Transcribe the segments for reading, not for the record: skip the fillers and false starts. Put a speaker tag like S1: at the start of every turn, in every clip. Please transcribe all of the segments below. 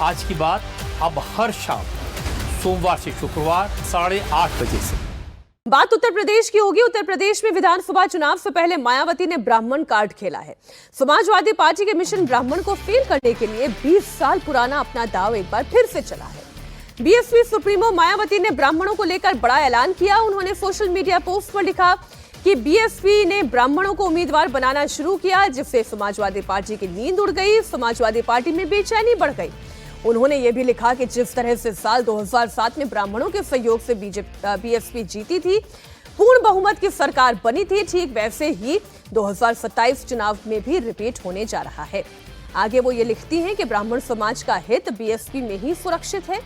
S1: आज की बात अब हर शाम सोमवार से शुक्रवार 8:30 बजे से।
S2: बात उत्तर प्रदेश की होगी। उत्तर प्रदेश में विधानसभा चुनाव से पहले मायावती ने ब्राह्मण कार्ड खेला है। समाजवादी पार्टी के मिशन ब्राह्मण को फेल करने के लिए 20 साल पुराना अपना दाव एक बार फिर से चला है। बीएसपी सुप्रीमो मायावती ने ब्राह्मणों को लेकर बड़ा ऐलान किया। उन्होंने सोशल मीडिया पोस्ट पर लिखा कि बीएसपी ने ब्राह्मणों को उम्मीदवार बनाना शुरू किया, जिससे समाजवादी पार्टी की नींद उड़ गई, समाजवादी पार्टी में बेचैनी बढ़ गई। उन्होंने ये भी लिखा कि जिस तरह से साल 2007 में ब्राह्मणों के सहयोग से बीएसपी जीती थी, पूर्ण बहुमत की सरकार बनी थी, ठीक वैसे ही 2027 चुनाव में भी रिपीट होने जा रहा है। आगे वो ये लिखती हैं कि ब्राह्मण समाज का हित बीएसपी में ही सुरक्षित है।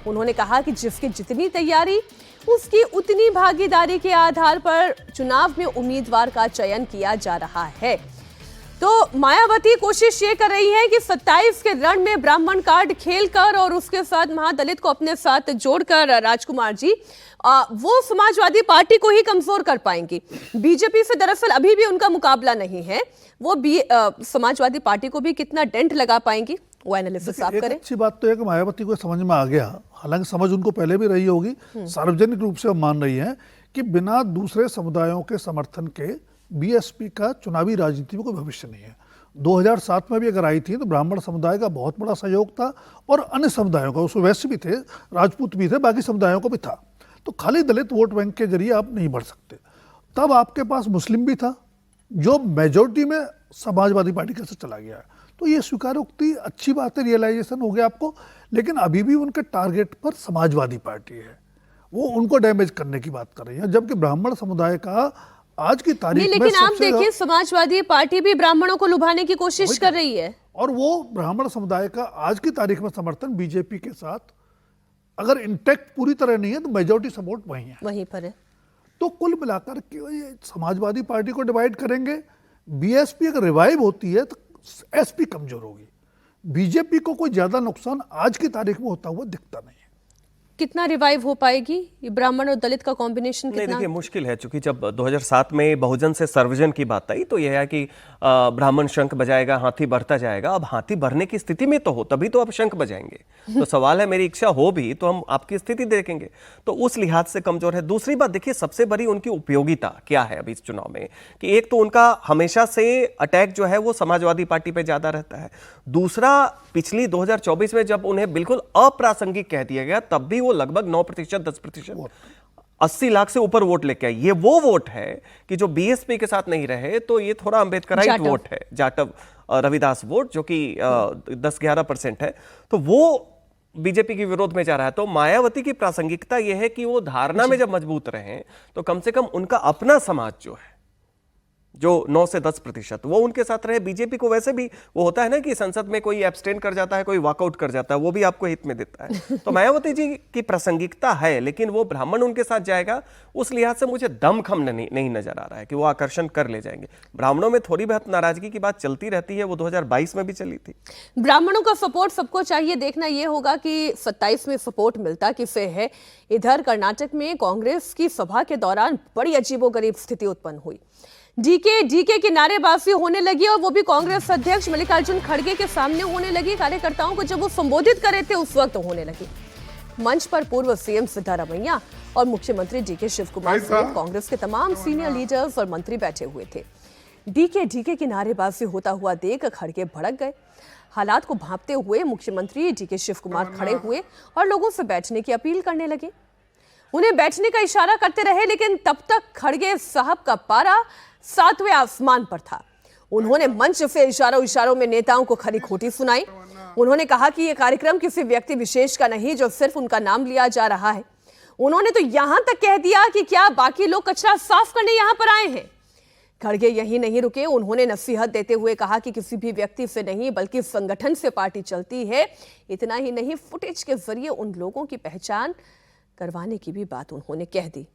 S2: उन्होंने कहा कि जिसकी जितनी तैयारी उसकी उतनी भागीदारी के आधार पर चुनाव में उम्मीदवार का चयन किया जा रहा है। तो मायावती कोशिश ये कर रही है कि 27 के रण में ब्राह्मण कार्ड खेलकर और उसके साथ महादलित को अपने साथ जोड़कर राजकुमार जी वो समाजवादी पार्टी को ही कमजोर कर पाएंगी। बीजेपी से दरअसल अभी भी उनका मुकाबला नहीं है। वो भी समाजवादी पार्टी को भी कितना डेंट लगा पाएंगी, वो एनालिसिस आप करें।
S3: अच्छी बात तो है कि मायावती को समझ में आ गया, हालांकि समझ उनको पहले भी रही होगी, सार्वजनिक रूप से हम मान रही हैं कि बिना दूसरे समुदायों के समर्थन के बीएसपी का चुनावी राजनीति में कोई भविष्य नहीं है। 2007 में भी अगर आई थी तो ब्राह्मण समुदाय का बहुत बड़ा सहयोग था और अन्य समुदायों का, उसमें वैश्य भी थे, राजपूत भी थे, बाकी समुदायों को भी था। तो खाली दलित वोट बैंक के जरिए आप नहीं बढ़ सकते। तब आपके पास मुस्लिम भी था जो मेजोरिटी में समाजवादी पार्टी कैसे चला गया है। तो ये स्वीकारोक्ति अच्छी बात है, रियलाइजेशन हो गया आपको, लेकिन अभी भी उनके टारगेट पर समाजवादी पार्टी है, वो उनको डैमेज करने की बात कर रही है। जबकि ब्राह्मण समुदाय का आज की तारीख में
S2: लेकिन आप देखिए समाजवादी पार्टी भी ब्राह्मणों को लुभाने की कोशिश कर रही है, और
S3: वो ब्राह्मण समुदाय का आज की तारीख में समर्थन बीजेपी के साथ अगर इंटैक्ट पूरी तरह नहीं है तो मेजॉरिटी सपोर्ट वहीं पर है। तो कुल मिलाकर समाजवादी पार्टी को डिवाइड करेंगे। बीएसपी अगर रिवाइव होती है तो एसपी कमजोर होगी। बीजेपी को कोई ज्यादा नुकसान आज की तारीख में होता हुआ दिखता नहीं है।
S2: कितना रिवाइव हो पाएगी ये ब्राह्मण और दलित का कॉम्बिनेशन? कितना
S4: देखिए मुश्किल है, क्योंकि जब 2007 में बहुजन से सर्वजन की बात आई तो यह है कि ब्राह्मण शंख बजाएगा, हाथी बढ़ता जाएगा। अब हाथी बढ़ने की स्थिति में तो हो तभी तो आप शंख बजाएंगे। तो सवाल है, मेरी इच्छा हो भी तो हम आपकी स्थिति देखेंगे, तो उस लिहाज से कमजोर है। दूसरी बात देखिए, सबसे बड़ी उनकी उपयोगिता क्या है अभी इस चुनाव में, कि एक तो उनका हमेशा से अटैक जो है वो समाजवादी पार्टी पे ज्यादा रहता है। दूसरा, पिछली 2024 में जब उन्हें बिल्कुल अप्रासंगिक कह दिया गया तब भी वो लगभग 9%, 10%, 80 लाख से ऊपर वोट लेके आए। ये वो वोट है कि जो बीएसपी के साथ नहीं रहे तो ये थोड़ा अंबेडकराइट वोट है, जाटव रविदास वोट, जो कि 10-11% है। तो वो बीजेपी के विरोध में जा रहा है। तो मायावती की प्रासंगिकता यह है कि वो धारणा में जब मजबूत रहे तो कम से कम उनका अपना समाज जो है, जो 9 से 10%, वो उनके साथ रहे। बीजेपी को वैसे भी वो होता है ना कि संसद में कोई एब्सटेन कर जाता है, कोई वॉकआउट कर जाता है, वो भी आपको हित में देता है। तो मायावती जी की प्रासंगिकता है, लेकिन वो ब्राह्मण उनके साथ जाएगा, उस लिहाज से मुझे दमखम नहीं नजर आ रहा है कि वो आकर्षण कर ले जाएंगे। ब्राह्मणों में थोड़ी बहुत नाराजगी की बात चलती रहती है, वो 2022 में भी चली थी।
S2: ब्राह्मणों का सपोर्ट सबको चाहिए। देखना यह होगा कि 27 में सपोर्ट मिलता किसे है। इधर कर्नाटक में कांग्रेस की सभा के दौरान बड़ी अजीबोगरीब स्थिति उत्पन्न हुई। डीके की नारेबाजी होने लगी, और वो भी कांग्रेस अध्यक्ष मल्लिकार्जुन खड़गे के सामने होने लगी। कार्यकर्ताओं को जब वो संबोधित कर रहे थे उस वक्त होने लगी। मंच पर पूर्व सीएम सिद्धारमैया और मुख्यमंत्री डीके शिवकुमार सहित कांग्रेस के तमाम सीनियर लीडर्स और मंत्री बैठे हुए थे। डीके की नारेबाजी होता हुआ देख खड़गे भड़क गए। हालात को भांपते हुए मुख्यमंत्री डीके शिवकुमार खड़े हुए और लोगों से बैठने की अपील करने लगे। उन्हें बैठने का इशारा करते रहे, लेकिन तब तक खड़गे साहब का पारा 7वें आसमान पर था। उन्होंने मंच से इशारों में नेताओं को खरी खोटी सुनाई। उन्होंने कहा कि यह कार्यक्रम किसी व्यक्ति विशेष का नहीं जो सिर्फ उनका नाम लिया जा रहा है। उन्होंने तो यहां तक कह दिया कि क्या बाकी लोग कचरा साफ करने यहां पर आए हैं। खड़गे यही नहीं रुके, उन्होंने नसीहत देते हुए कहा कि किसी भी व्यक्ति से नहीं बल्कि संगठन से पार्टी चलती है। इतना ही नहीं, फुटेज के जरिए उन लोगों की पहचान करवाने की भी बात उन्होंने कह दी।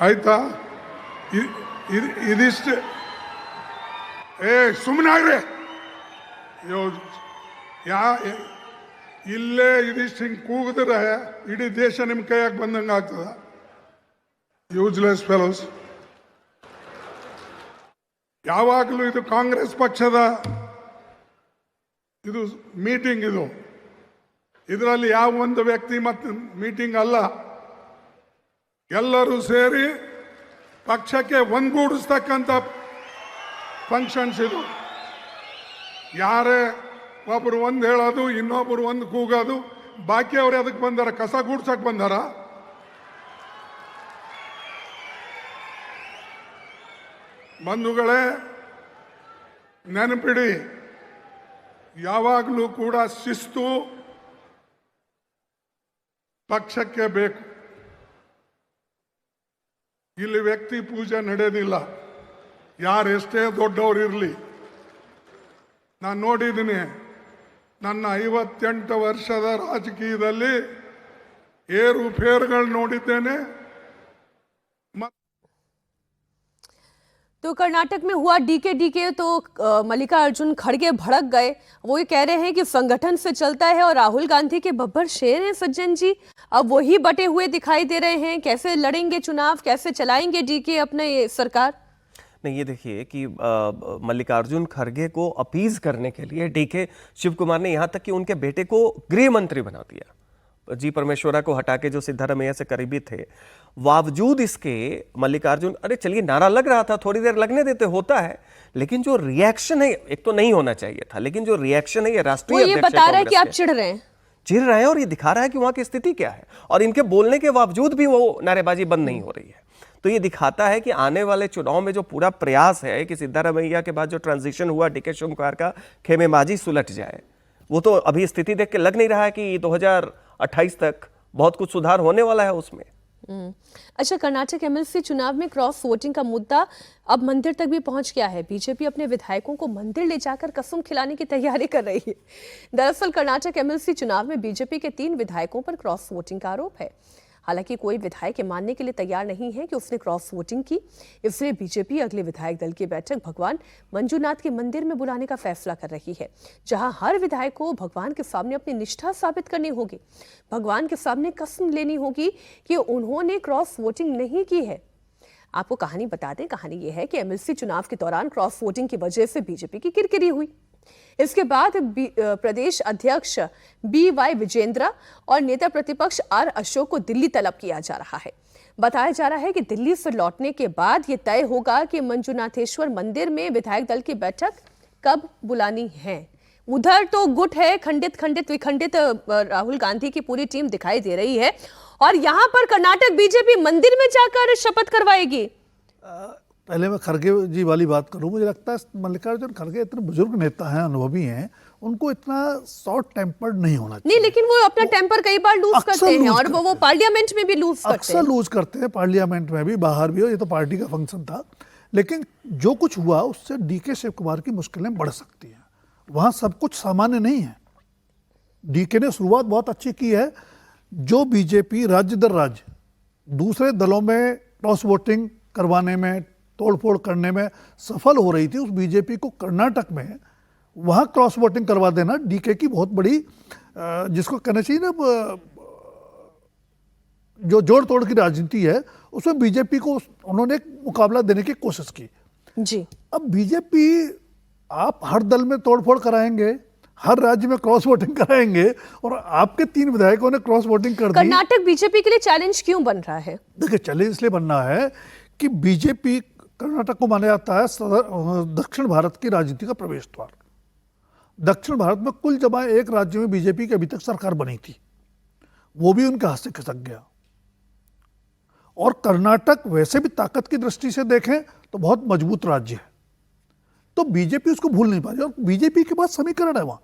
S5: ಆಯ್ತಾ? ಇದಿಷ್ಟು ಸುಮ್ಮನಾಗ್ರೆ ಇಲ್ಲೇ ಇದಿಷ್ಟು ಹಿಂಗೆ ಕೂಗಿದ್ರೆ ಇಡೀ ದೇಶ ನಿಮ್ಮ ಕೈಯಾಗ ಬಂದಂಗೆ ಆಗ್ತದ. Useless fellows. ಯಾವಾಗಲೂ ಇದು ಕಾಂಗ್ರೆಸ್ ಪಕ್ಷದ ಇದು ಮೀಟಿಂಗ್, ಇದು ಇದರಲ್ಲಿ ಯಾವ ಒಂದು ವ್ಯಕ್ತಿ ಮತ್ತು ಮೀಟಿಂಗ್ ಅಲ್ಲ, ಎಲ್ಲರೂ ಸೇರಿ ಪಕ್ಷಕ್ಕೆ ಒಂದುಗೂಡಿಸ್ತಕ್ಕಂಥ ಫಂಕ್ಷನ್ಸ್ ಇದು. ಯಾರೇ ಒಬ್ಬರು ಒಂದು ಹೇಳೋದು, ಇನ್ನೊಬ್ಬರು ಒಂದು ಕೂಗೋದು, ಬಾಕಿ ಅವ್ರು ಅದಕ್ಕೆ ಬಂದಾರ, ಕಸ ಗೂಡ್ಸಕ್ಕೆ ಬಂದಾರ. ಬಂಧುಗಳೇ, ನೆನಪಿಡಿ, ಯಾವಾಗಲೂ ಕೂಡ ಶಿಸ್ತು ಪಕ್ಷಕ್ಕೆ ಬೇಕು. ಇಲ್ಲಿ ವ್ಯಕ್ತಿ ಪೂಜೆ ನಡೆಯೋದಿಲ್ಲ, ಯಾರೆಷ್ಟೇ ದೊಡ್ಡವರು ಇರಲಿ. ನಾನು ನೋಡಿದ್ದೀನಿ, ನನ್ನ 58 ವರ್ಷದ ರಾಜಕೀಯದಲ್ಲಿ ಏರುಪೇರುಗಳು ನೋಡಿದ್ದೇನೆ.
S2: तो कर्नाटक में हुआ डीके तो मल्लिकार्जुन खड़गे भड़क गए। वो ये कह रहे हैं कि संगठन से चलता है और राहुल गांधी के बब्बर शेर हैं सज्जन जी। अब वही बटे हुए दिखाई दे रहे हैं। कैसे लड़ेंगे चुनाव, कैसे चलाएंगे डीके अपने ये सरकार?
S4: नहीं, ये देखिए कि मल्लिकार्जुन खड़गे को अपीज करने के लिए डीके शिव कुमार ने यहाँ तक कि उनके बेटे को गृह मंत्री बना दिया। जी परमेश्वरा को हटा के जो सिद्धारमैया से करीबी थे, बावजूद इसके मल्लिकार्जुन, अरे चलिए नारा लग रहा था, थोड़ी देर लगने देते, होता है, लेकिन जो रिएक्शन है, एक तो नहीं होना चाहिए था, लेकिन जो रिएक्शन है ये राष्ट्रीय
S2: वो ये बता रहा है कि आप चिढ़ रहे हैं,
S4: और ये दिखा रहा है कि वहां की स्थिति क्या है, और इनके बोलने के बावजूद भी वो नारेबाजी बंद नहीं हो रही है। तो ये दिखाता है कि आने वाले चुनाव में जो पूरा प्रयास है कि सिद्धारमैया के बाद जो ट्रांजिशन हुआ डीके शिव कुमार का, खेमेबाजी सुलट जाए, वो तो अभी स्थिति देख के लग नहीं रहा है कि 2028 तक बहुत कुछ सुधार होने वाला है उसमें।
S2: अच्छा, कर्नाटक एमएलसी चुनाव में क्रॉस वोटिंग का मुद्दा अब मंदिर तक भी पहुंच गया है। बीजेपी अपने विधायकों को मंदिर ले जाकर कसम खिलाने की तैयारी कर रही है। दरअसल कर्नाटक एमएलसी चुनाव में बीजेपी के 3 विधायकों पर क्रॉस वोटिंग का आरोप है। हालांकि कोई विधायक ये मानने के लिए तैयार नहीं है कि उसने क्रॉस वोटिंग की। इसलिए बीजेपी अगले विधायक दल की बैठक भगवान मंजूनाथ के मंदिर में बुलाने का फैसला कर रही है, जहां हर विधायक को भगवान के सामने अपनी निष्ठा साबित करनी होगी। भगवान के सामने कसम लेनी होगी कि उन्होंने क्रॉस वोटिंग नहीं की है। आपको कहानी बता दें, कहानी यह है कि एमएलसी चुनाव के दौरान क्रॉस वोटिंग की वजह से बीजेपी की किरकिरी हुई। इसके बाद प्रदेश अध्यक्ष BY विजेंद्र और नेता प्रतिपक्ष R अशोक को दिल्ली तलब किया जा रहा है। बताया जा रहा है कि दिल्ली से लौटने के बाद यह तय होगा कि मंजुनाथेश्वर मंदिर में विधायक दल की बैठक कब बुलानी है। उधर तो गुट है, खंडित विखंडित राहुल गांधी की पूरी टीम दिखाई दे रही है, और यहां पर कर्नाटक बीजेपी मंदिर में जाकर शपथ करवाएगी।
S3: पहले मैं खड़गे जी वाली बात करूं, मुझे लगता है मल्लिकार्जुन खड़गे इतने बुजुर्ग नेता हैं, अनुभवी हैं, उनको इतना शॉर्ट टेम्पर्ड नहीं होना चाहिए।
S2: नहीं, लेकिन वो अपना टेम्पर कई बार लूज करते हैं, और वो पार्लियामेंट में भी लूज करते हैं।
S3: अक्सर लूज करते हैं, पार्लियामेंट में भी, बाहर भी हो। ये तो पार्टी का फंक्शन था। लेकिन जो कुछ हुआ उससे डीके शिव कुमार की मुश्किलें बढ़ सकती हैं। वहां सब कुछ सामान्य नहीं है। डीके ने शुरुआत बहुत अच्छी की है। जो बीजेपी राज्य दर राज्य दूसरे दलों में क्रॉस वोटिंग करवाने में, तोड़फोड़ करने में सफल हो रही थी, उस बीजेपी को कर्नाटक में वहां क्रॉस वोटिंग करवा देना डीके की बहुत बड़ी, जिसको कहना चाहिए ना, जो जोड़ तोड़ की राजनीति है, उसमें बीजेपी को उन्होंने एक मुकाबला देने की कोशिश की
S2: जी।
S3: अब बीजेपी, आप हर दल में तोड़फोड़ कराएंगे, हर राज्य में क्रॉस वोटिंग कराएंगे, और आपके 3 विधायकों ने क्रॉस वोटिंग कर दी।
S2: कर्नाटक बीजेपी के लिए चैलेंज क्यों बन रहा है?
S3: देखिए, चैलेंज इसलिए बनना है कि बीजेपी, कर्नाटक को माना जाता है दक्षिण भारत की राजनीति का प्रवेश द्वार। दक्षिण भारत में कुल जमा एक राज्य में बीजेपी की अभी तक सरकार बनी थी, वो भी उनके हाथ से खिसक गया। और कर्नाटक वैसे भी ताकत की दृष्टि से देखें तो बहुत मजबूत राज्य है, तो बीजेपी उसको भूल नहीं पा रही। और बीजेपी के पास समीकरण है। वहां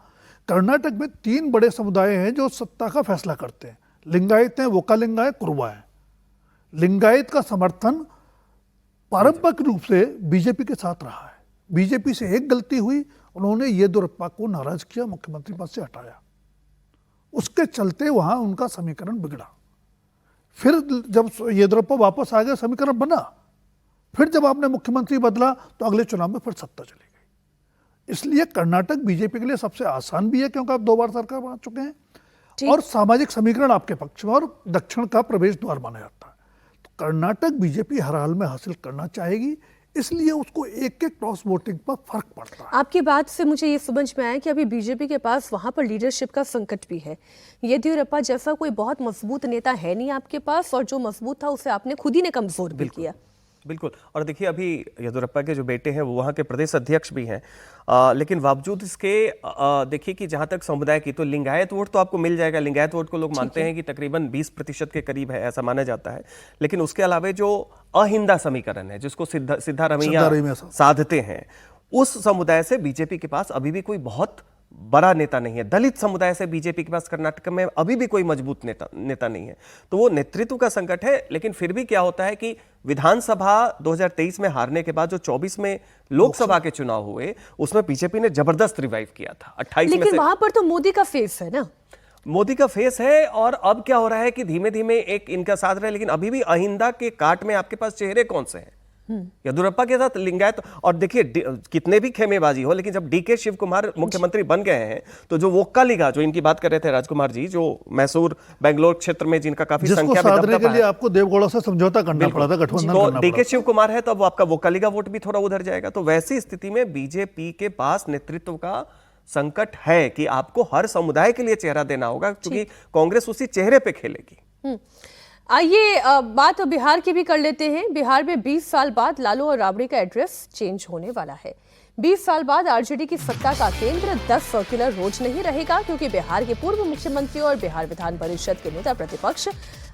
S3: कर्नाटक में 3 बड़े समुदाय हैं जो सत्ता का फैसला करते हैं। लिंगायत हैं, वोकालिंगा है, कुरुबा है। लिंगायत का समर्थन पारंपरिक रूप से बीजेपी के साथ रहा है। बीजेपी से एक गलती हुई, उन्होंने येदियुरप्पा को नाराज किया, मुख्यमंत्री पद से हटाया। उसके चलते वहां उनका समीकरण बिगड़ा। फिर जब येदियुरप्पा वापस आ गए, समीकरण बना। फिर जब आपने मुख्यमंत्री बदला तो अगले चुनाव में फिर सत्ता चली गई। इसलिए कर्नाटक बीजेपी के लिए सबसे आसान भी है, क्योंकि आप 2 बार सरकार बना चुके हैं।
S2: ठीक।
S3: और सामाजिक समीकरण आपके पक्ष में और दक्षिण का प्रवेश द्वार माना जाता है। तो कर्नाटक बीजेपी हर हाल में हासिल करना चाहेगी, इसलिए उसको एक एक क्रॉस वोटिंग पर फर्क पड़ता है।
S2: आपकी बात से मुझे ये समझ में आया कि अभी बीजेपी के पास वहां पर लीडरशिप का संकट भी है। येदियुरप्पा जैसा कोई बहुत मजबूत नेता है नहीं आपके पास, और जो मजबूत था उसे आपने खुद ही ने कमजोर भी किया।
S4: बिल्कुल। और देखिए, अभी येदियुरप्पा के जो बेटे हैं वो वहाँ के प्रदेश अध्यक्ष भी हैं, लेकिन बावजूद इसके देखिए कि जहाँ तक समुदाय की, तो लिंगायत वोट तो आपको मिल जाएगा। लिंगायत वोट को लोग मानते हैं कि तकरीबन 20% के करीब है, ऐसा माना जाता है। लेकिन उसके अलावा जो अहिंदा समीकरण है, जिसको सिद्धारमैया साधते हैं, उस समुदाय से बीजेपी के पास अभी भी कोई बहुत बड़ा नेता नहीं है। दलित समुदाय से बीजेपी के पास कर्नाटक में अभी भी कोई मजबूत नेता नहीं है। तो वो नेतृत्व का संकट है। लेकिन फिर भी क्या होता है कि विधानसभा 2023 में हारने के बाद जो 24 में लोकसभा के चुनाव हुए, उसमें बीजेपी ने जबरदस्त रिवाइव किया था। 28 में
S2: लेकिन वहां पर तो मोदी का फेस है ना,
S4: मोदी का फेस है। और अब क्या हो रहा है कि धीमे धीमे एक इनका साथ रहे, लेकिन अभी भी अहिंदा के काट में आपके पास चेहरे कौन से हैं? येदियुरप्पा के साथ लिंगायत। और देखिए, कितने भी खेमेबाजी हो, लेकिन जब डीके शिव कुमार मुख्यमंत्री बन गए हैं, तो जो वोक्कालिगा, जो इनकी बात कर रहे थे राजकुमार जी, जो मैसूर बेंगलोर क्षेत्र में जिनका काफी संख्या में
S3: साधने के लिए आपको देवगौड़ा से समझौता करना पड़ा था, गठबंधन
S4: तो
S3: करना
S4: डीके
S3: पड़ा।
S4: शिव कुमार है, तो अब आपका वोक्कालिगा वोट भी थोड़ा उधर जाएगा। तो वैसी स्थिति में बीजेपी के पास नेतृत्व का संकट है कि आपको हर समुदाय के लिए चेहरा देना होगा, क्योंकि कांग्रेस उसी चेहरे पे खेलेगी।
S2: आइए बात बिहार की भी कर लेते हैं। बिहार में 20 साल बाद लालू और राबड़ी का एड्रेस चेंज होने वाला है। 20 साल बाद आरजेडी की सत्ता का केंद्र 10 सर्कुलर रोड नहीं रहेगा, क्योंकि बिहार के पूर्व मुख्यमंत्री और बिहार विधान परिषद के नेता प्रतिपक्ष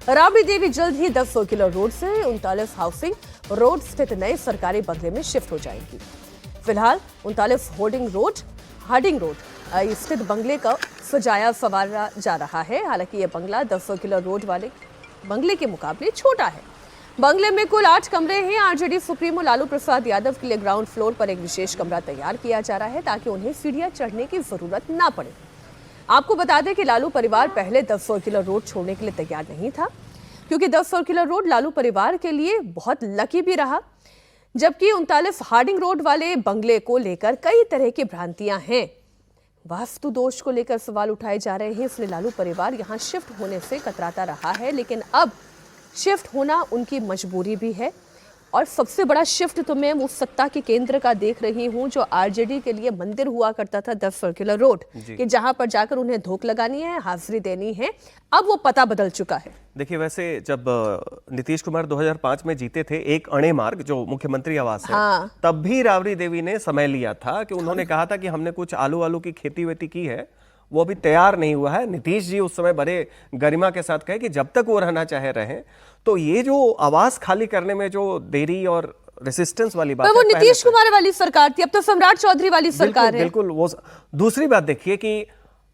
S2: राबड़ी देवी जल्द ही 10 सर्कुलर रोड से 39 हाउसिंग रोड स्थित नए सरकारी बंगले में शिफ्ट हो जाएंगी। फिलहाल 39 हार्डिंग रोड स्थित बंगले का सजाया संवारा जा रहा है। हालांकि यह बंगला 10 सर्कुलर रोड वाले बंगले के मुकाबले छोटा है। बंगले में कुल 8 कमरे हैं। आरजेडी सुप्रीमो लालू प्रसाद यादव के लिए ग्राउंड फ्लोर पर एक विशेष कमरा तैयार किया जा रहा है, ताकि उन्हें सीढ़ियां चढ़ने की जरूरत ना पड़े। आपको बता दें कि लालू परिवार पहले 10 सर्कुलर रोड छोड़ने के लिए तैयार नहीं था, क्योंकि 10 सर्कुलर रोड लालू परिवार के लिए बहुत लकी भी रहा। जबकि 39 हार्डिंग रोड वाले बंगले को लेकर कई तरह की भ्रांतियां हैं। वास्तु दोष को लेकर सवाल उठाए जा रहे हैं, इसलिए लालू परिवार यहां शिफ्ट होने से कतराता रहा है। लेकिन अब शिफ्ट होना उनकी मजबूरी भी है। और सबसे बड़ा शिफ्ट तो मैं उस सत्ता के केंद्र का देख रही हूं, जो आरजेडी के लिए मंदिर हुआ करता था 10 सर्कुलर रोड, कि जहां पर जाकर उन्हें धोख लगानी है, हाजिरी देनी है। अब वो पता बदल चुका है। देखिए,
S4: वैसे जब नीतीश कुमार 2005 में जीते थे, एक अणे मार्ग जो मुख्यमंत्री आवास है, तब भी राबड़ी देवी ने समय लिया था कि उन्होंने कहा था कि हमने कुछ आलू की खेती वेती की है, वो अभी तैयार नहीं हुआ है। नीतीश जी उस समय बड़े गरिमा के साथ कहे कि जब तक वो रहना चाहे रहें। तो ये जो आवास खाली करने में जो देरी और रेसिस्टेंस वाली बात है,
S2: वो नीतीश कुमार वाली सरकार थी, अब तो सम्राट चौधरी वाली सरकार है।
S4: बिल्कुल। वो दूसरी बात देखिए कि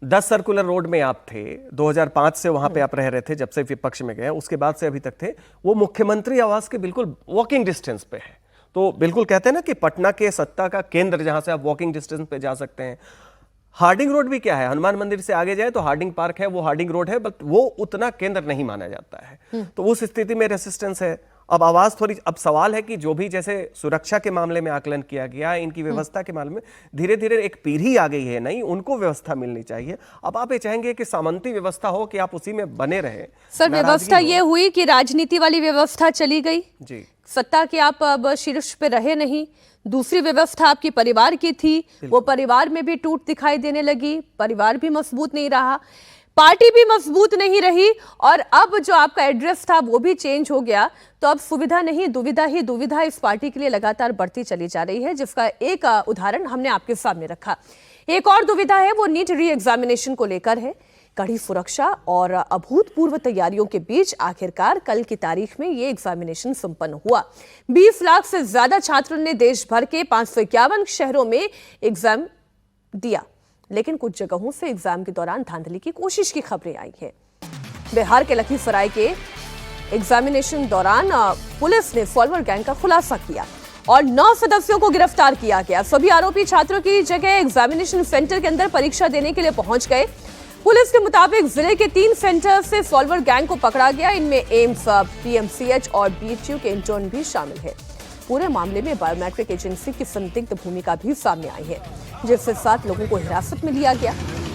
S4: 10 सर्कुलर रोड में आप थे, 2005 से वहां पे आप रह रहे थे, जब से विपक्ष में गए, उसके बाद से अभी तक थे। वो मुख्यमंत्री आवास के बिल्कुल वॉकिंग डिस्टेंस पे है। तो बिल्कुल कहते हैं ना कि पटना के सत्ता का केंद्र, जहां से आप वॉकिंग डिस्टेंस पे जा सकते हैं। हार्डिंग रोड भी क्या है, हनुमान मंदिर से आगे जाए तो हार्डिंग पार्क है, वो हार्डिंग रोड है, बट वो उतना केंद्र नहीं माना जाता है। तो उस स्थिति में रेसिस्टेंस है। अब आवाज थोड़ी, अब सवाल है कि जो भी जैसे सुरक्षा के मामले में आकलन किया गया, इनकी व्यवस्था के मामले में धीरे धीरे एक पीढ़ी आ गई है नई, उनको व्यवस्था मिलनी चाहिए। अब आप ये चाहेंगे कि सामंती व्यवस्था हो, कि आप उसी में बने रहे।
S2: सर, व्यवस्था ये हुई कि राजनीति वाली व्यवस्था चली गई
S4: जी,
S2: सत्ता के आप अब शीर्ष पे रहे नहीं। दूसरी व्यवस्था आपकी परिवार की थी, वो परिवार में भी टूट दिखाई देने लगी। परिवार भी मजबूत नहीं रहा, पार्टी भी मजबूत नहीं रही, और अब जो आपका एड्रेस था वो भी चेंज हो गया। तो अब सुविधा नहीं, दुविधा ही दुविधा इस पार्टी के लिए लगातार बढ़ती चली जा रही है, जिसका एक उदाहरण हमने आपके सामने रखा। एक और दुविधा है, वो नीट री एग्जामिनेशन को लेकर है। कड़ी सुरक्षा और अभूतपूर्व तैयारियों के बीच आखिरकार कल की तारीख में ये एग्जामिनेशन संपन्न हुआ। 20 लाख से ज्यादा छात्रों ने देश भर के 551 शहरों में एग्जाम दिया, लेकिन कुछ जगहों से एग्जाम के दौरान धांधली की कोशिश की खबरें आई हैं। बिहार के लखीसराय के एग्जामिनेशन दौरान पुलिस ने फॉलोअर गैंग का खुलासा किया और 9 सदस्यों को गिरफ्तार किया गया। सभी आरोपी छात्रों की जगह एग्जामिनेशन सेंटर के अंदर परीक्षा देने के लिए पहुंच गए। पुलिस के मुताबिक जिले के 3 सेंटर से फॉलोअर गैंग को पकड़ा गया। इनमें एम्स, पीएमसीएच और बीएचयू के इंटर्न भी शामिल है। पूरे मामले में बायोमेट्रिक एजेंसी की संदिग्ध भूमिका भी सामने आई है, जिससे 7 लोगों को हिरासत में लिया गया।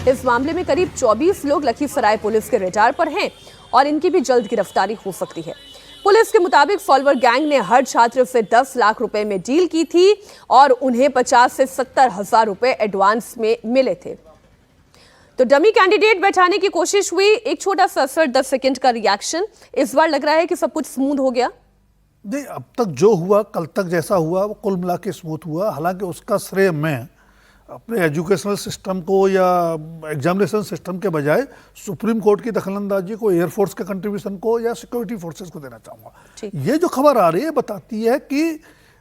S2: इस मामले में करीब 24 लोग लखीसराय पुलिस के रडार पर हैं और इनकी भी जल्द गिरफ्तारी हो सकती है। पुलिस के मुताबिक फॉलोअर गैंग ने हर छात्र से 10 लाख रुपए में डील की थी और उन्हें 50 से 70 हजार रुपए एडवांस में मिले थे। तो डमी कैंडिडेट बैठाने की कोशिश हुई। एक छोटा सा सर 10 सेकंड का रिएक्शन। इस बार लग रहा है कि सब कुछ स्मूथ हो गया।
S3: नहीं, अब तक जो हुआ, कल तक जैसा हुआ वो कुल मिला के स्मूथ हुआ। हालांकि उसका श्रेय मैं अपने एजुकेशनल सिस्टम को या एग्जामिनेशन सिस्टम के बजाय सुप्रीम कोर्ट की दखलंदाजी को, एयरफोर्स के कंट्रीब्यूशन को या सिक्योरिटी फोर्सेस को देना चाहूँगा। ये जो खबर आ रही है बताती है कि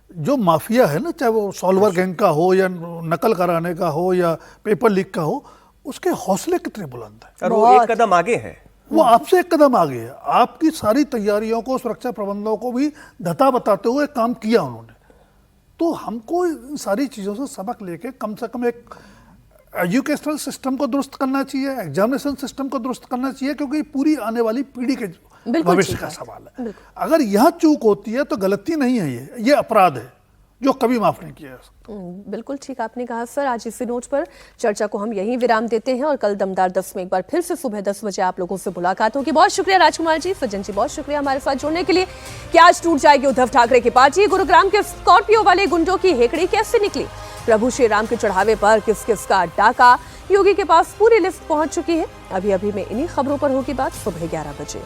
S3: जो माफिया है ना, चाहे वो सॉल्वर गैंग का हो या नकल कराने का हो या पेपर लीक का हो, उसके हौसले कितने बुलंद हैं।
S4: और वो एक कदम आगे है,
S3: वो आपसे एक कदम आगे है। आपकी सारी तैयारियों को, सुरक्षा प्रबंधों को भी धता बताते हुए काम किया उन्होंने। तो हमको इन सारी चीज़ों से सबक लेके कम से कम एक एजुकेशनल सिस्टम को दुरुस्त करना चाहिए, एग्जामिनेशन सिस्टम को दुरुस्त करना चाहिए, क्योंकि पूरी आने वाली पीढ़ी के भविष्य का सवाल है। अगर यहाँ चूक होती है तो गलती नहीं है, ये अपराध है जो कभी माफ नहीं किया।
S2: बिल्कुल ठीक आपने कहा सर। आज इसी नोट पर चर्चा को हम यहीं विराम देते हैं और कल दमदार 10 में एक बार फिर से सुबह 10 बजे आप लोगों से मुलाकात होगी। बहुत शुक्रिया राजकुमार जी, सज्जन जी, बहुत शुक्रिया हमारे साथ जुड़ने के लिए। कि आज टूट जाएगी उद्धव ठाकरे की पार्टी, गुरुग्राम के स्कॉर्पियो वाले गुंडों की हेकड़ी कैसे निकली, प्रभु श्री राम के चढ़ावे पर किस किस का डाका, योगी के पास पूरी लिस्ट पहुंच चुकी है। अभी में इन्हीं खबरों पर होगी बात सुबह 11 बजे।